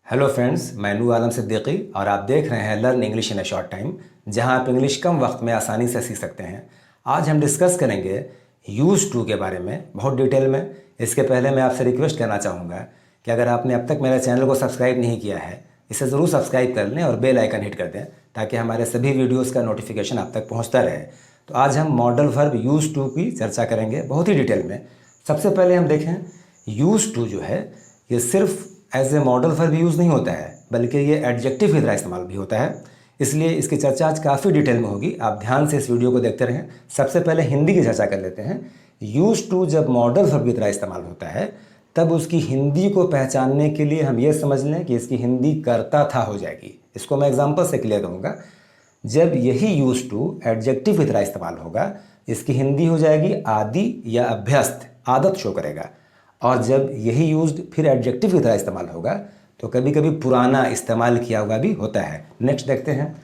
Hello friends, मैं नूर आलम सिद्दीकी और आप देख रहे हैं learn English in a short time, जहां आप इंग्लिश कम वक्त में आसानी से सीख सकते हैं। आज हम डिस्कस करेंगे यूज़ टू के बारे में बहुत डिटेल में। इसके पहले मैं आपसे रिक्वेस्ट करना चाहूँगा कि अगर आपने अब तक मेरे चैनल को सब्सक्राइब नहीं किया है, इसे ज़रूर सब्सक्राइब कर लें और बेल आइकन हिट कर दें ताकि हमारे सभी वीडियोज़ का नोटिफिकेशन आप तक पहुँचता रहे। तो आज हम मॉडल वर्ब यूज़ टू की चर्चा करेंगे बहुत ही डिटेल में। सबसे पहले हम देखें, यूज़ टू जो है ये सिर्फ as a modal verb use नहीं होता है, बल्कि ये एडजेक्टिव की तरह इस्तेमाल भी होता है। इसलिए इसकी चर्चा आज काफ़ी डिटेल में होगी, आप ध्यान से इस वीडियो को देखते रहें। सबसे पहले हिंदी की चर्चा कर लेते हैं। यूज़ टू जब मॉडल वर्ब की तरह इस्तेमाल होता है तब उसकी हिंदी को पहचानने के लिए हम ये समझ लें कि इसकी हिंदी करता था हो जाएगी। इसको मैं एग्जाम्पल से क्लियर करूँगा। जब यही यूज़ टू एडजेक्टिव की तरह इस्तेमाल होगा, इसकी हिंदी हो जाएगी आदि या अभ्यस्त, आदत शो करेगा। और जब यही यूज्ड फिर एडजेक्टिव की तरह इस्तेमाल होगा तो कभी कभी पुराना इस्तेमाल किया हुआ भी होता है। नेक्स्ट देखते हैं,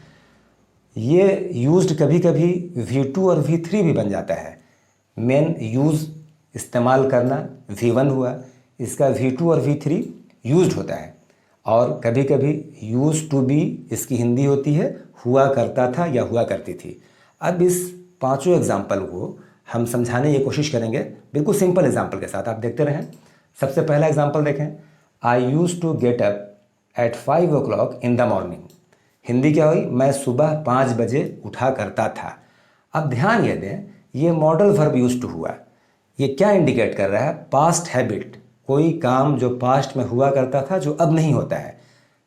ये यूज्ड कभी कभी V2 और V3 भी बन जाता है। मेन यूज़ इस्तेमाल करना V1 हुआ, इसका V2 और V3 यूज्ड होता है। और कभी कभी यूज टू बी इसकी हिंदी होती है हुआ करता था या हुआ करती थी। अब इस पांचों एग्जाम्पल को हम समझाने की कोशिश करेंगे बिल्कुल सिंपल एग्जाम्पल के साथ, आप देखते रहें। सबसे पहला एग्जाम्पल देखें, I use to get up at 5 o'clock in the morning. Hindi क्या हुई, मैं सुबह 5 बजे उठा करता था। अब ध्यान ये दें, ये मॉडल वर्ब यूज टू हुआ। ये क्या इंडिकेट कर रहा है, पास्ट हैबिट, कोई काम जो पास्ट में हुआ करता था जो अब नहीं होता है।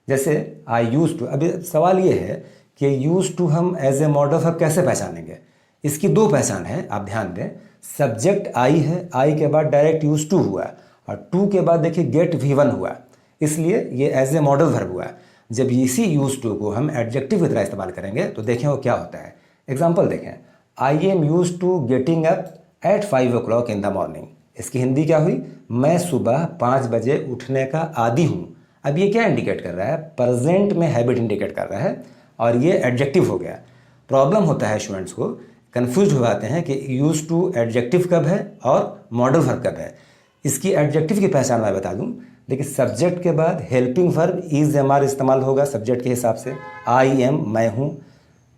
जैसे आई यूज़ टू। अभी सवाल ये है कि यूज़ टू हम एज ए मॉडल वर्ब कैसे पहचानेंगे। इसकी दो पहचान है, आप ध्यान दें। सब्जेक्ट आई है, आई के बाद डायरेक्ट यूज टू हुआ और टू के बाद देखिए गेट V1 हुआ, इसलिए ये एज ए मॉडल वर्ब हुआ। जब इसी यूज टू को हम एडजेक्टिव की तरह इस्तेमाल करेंगे तो देखें वो क्या होता है। एग्जाम्पल देखें, I am use to getting up at 5 o'clock in the morning. इसकी हिंदी क्या हुई, मैं सुबह 5 बजे उठने का आदी हूँ। अब ये क्या इंडिकेट कर रहा है, प्रेजेंट में हैबिट इंडिकेट कर रहा है और ये एडजेक्टिव हो गया। प्रॉब्लम होता है स्टूडेंट्स को, कन्फ्यूज हो जाते हैं कि यूज टू एडजेक्टिव कब है और मॉडल वर्ब कब है। इसकी एडजेक्टिव की पहचान मैं बता दूं, देखिए सब्जेक्ट के बाद helping verb is am are इस्तेमाल होगा सब्जेक्ट के हिसाब से। आई एम, मैं हूँ।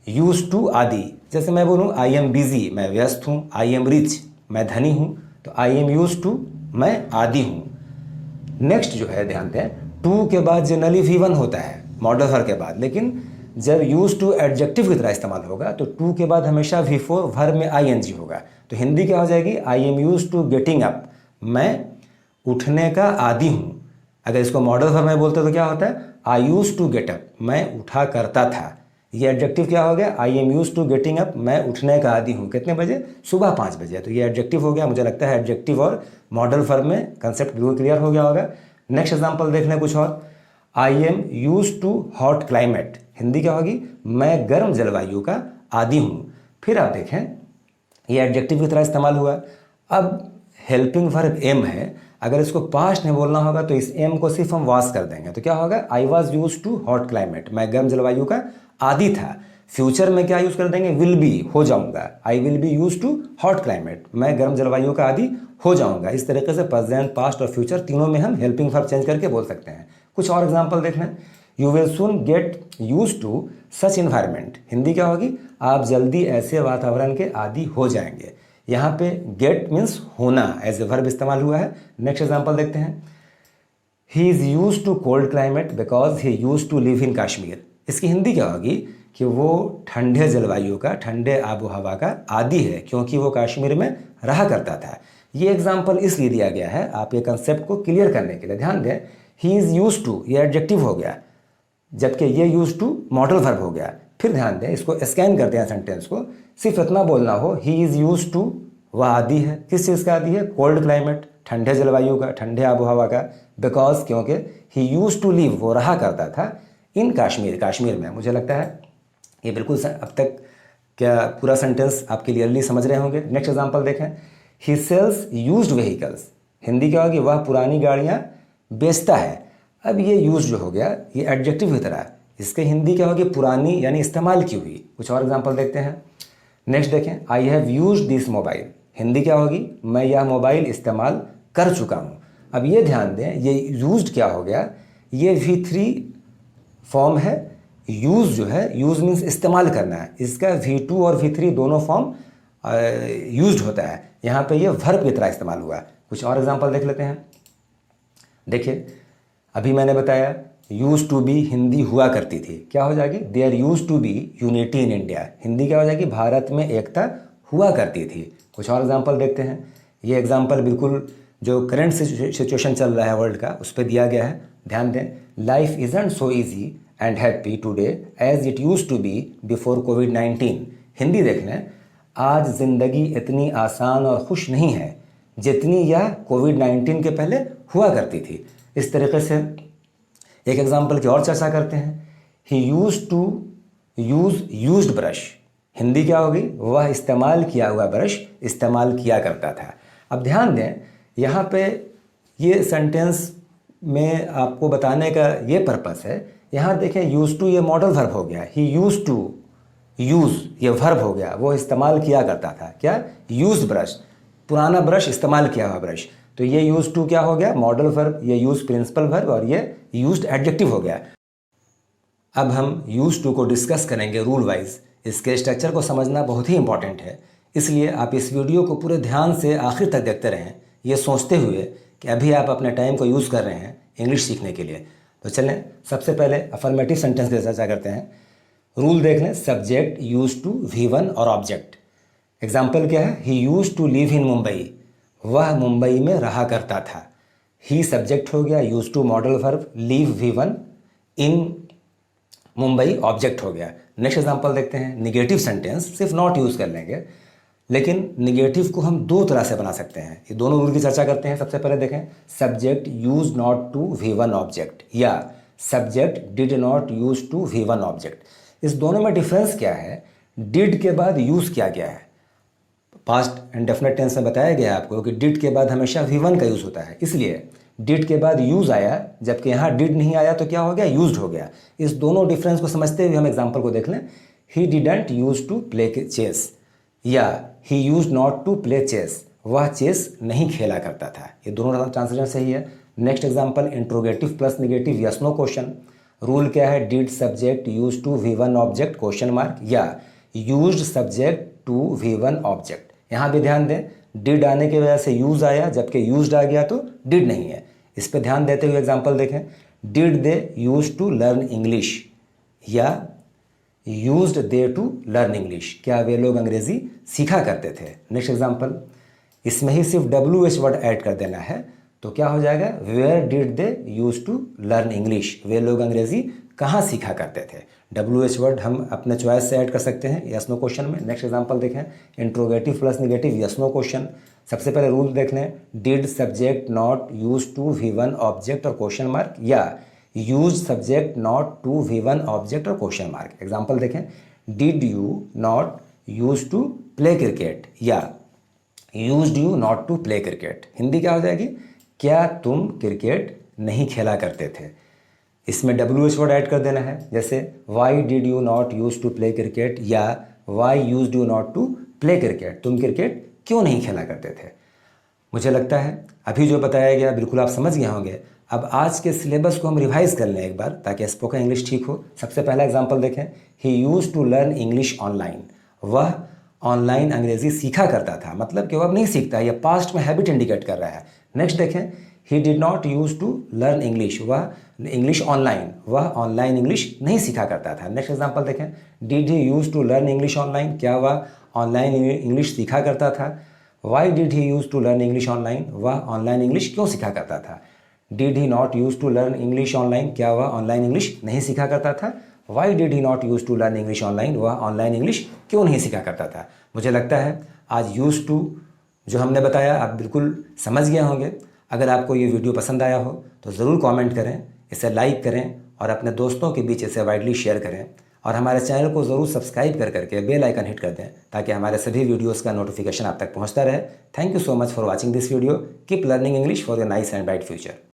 यूज टू आदि, जैसे मैं बोलूँ आई एम बिजी, मैं व्यस्त हूँ। आई एम रिच, मैं धनी हूँ। तो आई एम यूज टू, मैं आदि हूँ। नेक्स्ट जो है ध्यान दें, टू के बाद जनरली V1 होता है मॉडल वर्ब के बाद, लेकिन जब यूज टू एडजेक्टिव की तरह इस्तेमाल होगा तो टू के बाद हमेशा V4 वर्ब में ING होगा। तो हिंदी क्या हो जाएगी, I am use to getting up, मैं उठने का आदी हूँ। अगर इसको मॉडल वर्ब में बोलते तो क्या होता है, I use to get up, मैं उठा करता था। ये एडजेक्टिव क्या हो गया, I am use to getting up, मैं उठने का आदी हूँ। कितने बजे, सुबह 5 बजे। तो ये एडजेक्टिव हो गया। मुझे लगता है एडजेक्टिव और मॉडल वर्ब में कंसेप्ट बिल्कुल क्लियर हो गया होगा। नेक्स्ट एग्जाम्पल देख लें कुछ और, I am use to hot climate. Hindi क्या होगी, मैं गर्म जलवायु का आदी हूँ। फिर आप देखें ये एडजेक्टिव की तरह इस्तेमाल हुआ। अब हेल्पिंग वर्ब एम है, अगर इसको पास्ट में बोलना होगा तो इस एम को सिर्फ हम वाज कर देंगे। तो क्या होगा, I was use to hot climate, मैं गर्म जलवायु का आदी था। फ्यूचर में क्या यूज कर देंगे, विल बी, हो जाऊंगा। I will be use to hot climate, मैं गर्म जलवायु का आदी हो जाऊंगा। इस तरीके से प्रेजेंट, पास्ट और फ्यूचर तीनों में हम हेल्पिंग वर्ब चेंज करके बोल सकते हैं। कुछ और एग्जाम्पल देख लें, you will soon get use to such environment. Hindi क्या होगी, आप जल्दी ऐसे वातावरण के आदी हो जाएंगे। यहाँ पे गेट मीन्स होना, एज ए वर्ब इस्तेमाल हुआ है। नेक्स्ट एग्जाम्पल देखते हैं, he is use to cold climate because he use to live in Kashmir. इसकी हिंदी क्या होगी कि वो ठंडे जलवायु का, ठंडे आबो हवा का आदी है क्योंकि वो कश्मीर में रहा करता था। ये एग्जाम्पल इसलिए दिया गया है आप ये कंसेप्ट को क्लियर करने के लिए। ध्यान दें, ही इज़ यूज टू ये एडजेक्टिव हो गया, जबकि ये यूज टू मॉडल वर्ब हो गया। फिर ध्यान दें, इसको स्कैन करते हैं सेंटेंस को, सिर्फ इतना बोलना हो, ही इज़ यूज टू, वह आदी है। किस चीज़ का आदी है, कोल्ड क्लाइमेट, ठंडे जलवायु का, ठंडे आबोहवा का। बिकॉज क्योंकि ही यूज टू लिव, वो रहा करता था इन कश्मीर, कश्मीर में। मुझे लगता है ये बिल्कुल अब तक क्या पूरा सेंटेंस आप क्लियरली समझ रहे होंगे। नेक्स्ट एग्जाम्पल देखें, ही सेल्स यूज्ड व्हीकल्स। हिंदी क्या होगी, वह पुरानी गाड़ियाँ बेचता है। अब ये यूज जो हो गया ये एडजेक्टिव की तरह, इसके हिंदी क्या होगी, पुरानी यानी इस्तेमाल की हुई। कुछ और एग्जांपल देखते हैं। नेक्स्ट देखें, I have used this mobile. Hindi क्या होगी, मैं यह मोबाइल इस्तेमाल कर चुका हूँ। अब ये ध्यान दें, ये यूज्ड क्या हो गया, ये V3 फॉर्म है। यूज़ जो है, यूज़ मीन्स इस्तेमाल करना है, इसका V2 और V3 दोनों फॉर्म यूज्ड होता है। यहाँ पे ये वर्ब की तरह इस्तेमाल हुआ है। कुछ और एग्जांपल देख लेते हैं। देखिए, अभी मैंने बताया यूज टू बी हिंदी हुआ करती थी, क्या हो जाएगी? There use to be unity in India. Hindi क्या हो जाएगी? भारत में एकता हुआ करती थी। कुछ और एग्जांपल देखते हैं। ये एग्जांपल बिल्कुल जो करंट सिचुएशन चल रहा है वर्ल्ड का, उस पर दिया गया है। ध्यान दें, life isn't so easy and happy today as it use to be before कोविड-19। हिंदी देख लें, आज ज़िंदगी इतनी आसान और खुश नहीं है जितनी यह कोविड-19 के पहले हुआ करती थी। इस तरीके से एक एग्जाम्पल की और चर्चा करते हैं। He use to use used brush. Hindi क्या होगी? वह इस्तेमाल किया हुआ ब्रश इस्तेमाल किया करता था। अब ध्यान दें, यहाँ पे ये सेंटेंस में आपको बताने का ये पर्पस है। यहाँ देखें, यूज टू ये मॉडल वर्ब हो गया। ही यूज टू, यूज़ ये वर्ब हो गया, वो इस्तेमाल किया करता था। क्या? यूज ब्रश, पुराना ब्रश, इस्तेमाल किया हुआ ब्रश। तो ये यूज टू क्या हो गया? Modal verb. ये यूज प्रिंसिपल वर्ब और ये यूज्ड एडजेक्टिव हो गया। अब हम यूज टू को डिस्कस करेंगे रूल वाइज। इसके स्ट्रक्चर को समझना बहुत ही इंपॉर्टेंट है, इसलिए आप इस वीडियो को पूरे ध्यान से आखिर तक देखते रहें, ये सोचते हुए कि अभी आप अपने टाइम को यूज़ कर रहे हैं इंग्लिश सीखने के लिए। तो चलें, सबसे पहले अफर्मेटिव सेंटेंस की चर्चा करते हैं। रूल देख लें। सब्जेक्ट यूज टू V1 और ऑब्जेक्ट। एग्जाम्पल क्या है? He use to live in Mumbai. वह मुंबई में रहा करता था। ही सब्जेक्ट हो गया, use to modal verb, live V1, in Mumbai object हो गया। नेक्स्ट एग्जांपल देखते हैं। निगेटिव सेंटेंस सिर्फ नॉट यूज़ कर लेंगे, लेकिन निगेटिव को हम दो तरह से बना सकते हैं। ये दोनों रूल की चर्चा करते हैं। सबसे पहले देखें, subject use not to V1 object या subject did not use to V1 object. इस दोनों में डिफरेंस क्या है? डिड के बाद यूज़ किया गया है। पास्ट एंड डेफिनेट टेंस में बताया गया है आपको कि डिड के बाद हमेशा V1 का यूज़ होता है, इसलिए डिड के बाद यूज़ आया, जबकि यहाँ डिड नहीं आया तो क्या हो गया? यूज्ड हो गया। इस दोनों डिफरेंस को समझते हुए हम एग्जांपल को देख लें। He didn't use to play chess या he use not to play chess. वह चेस नहीं खेला करता था। ये दोनों ट्रांसलेशन सही है। Next example, interrogative plus negative yes no question. Rule क्या है? Did subject use to V1 object question mark या used subject to V1 object. यहाँ भी ध्यान दें, डिड आने की वजह से यूज आया, जबकि यूज्ड आ गया तो डिड नहीं है। इस पर ध्यान देते हुए एग्जांपल देखें। Did they use to learn English या used they to learn English. क्या वे लोग अंग्रेजी सीखा करते थे? नेक्स्ट एग्जांपल, इसमें ही सिर्फ WH वर्ड ऐड कर देना है, तो क्या हो जाएगा? Where did they use to learn English. वे लोग अंग्रेजी कहाँ सीखा करते थे? WH वर्ड हम अपने चॉइस से ऐड कर सकते हैं यस नो क्वेश्चन में। नेक्स्ट एग्जांपल देखें, interrogative plus negative yes no question. सबसे पहले रूल देख लें। Did subject not use to V1 object और क्वेश्चन मार्क या use subject not to V1 object और क्वेश्चन मार्क। एग्जांपल देखें। Did you not use to play cricket या used you not to play cricket. Hindi क्या हो जाएगी? क्या तुम क्रिकेट नहीं खेला करते थे? इसमें WH वर्ड ऐड कर देना है, जैसे why did you not use to play cricket या why use you not to play cricket. तुम क्रिकेट क्यों नहीं खेला करते थे? मुझे लगता है अभी जो बताया गया बिल्कुल आप समझ गए होंगे। अब आज के सिलेबस को हम रिवाइज कर लें एक बार, ताकि स्पोकन इंग्लिश ठीक हो। सबसे पहला एग्जाम्पल देखें। He use to learn English online. वह ऑनलाइन अंग्रेजी सीखा करता था, मतलब कि वह अब नहीं सीखता, यह पास्ट में हैबिट इंडिकेट कर रहा है। नेक्स्ट देखें। He did not use to learn English. वह इंग्लिश ऑनलाइन, वह ऑनलाइन इंग्लिश नहीं सीखा करता था। नेक्स्ट एग्जांपल देखें। Did he use to learn English online. क्या वह ऑनलाइन इंग्लिश सीखा करता था? Why did he use to learn English online. वह ऑनलाइन इंग्लिश क्यों सीखा करता था? Did he not use to learn English online. क्या वह ऑनलाइन इंग्लिश नहीं सीखा करता था? Why did he not use to learn English online. वह ऑनलाइन इंग्लिश क्यों नहीं सीखा करता था? मुझे लगता है आज यूज टू जो हमने बताया आप बिल्कुल समझ गए होंगे। अगर आपको ये वीडियो पसंद आया हो तो ज़रूर कमेंट करें, इसे लाइक करें और अपने दोस्तों के बीच इसे वाइडली शेयर करें। और हमारे चैनल को ज़रूर सब्सक्राइब करके बेल आइकन हिट कर दें, ताकि हमारे सभी वीडियोस का नोटिफिकेशन आप तक पहुंचता रहे। Thank you so much for watching this video. Keep learning English for your nice and bright future.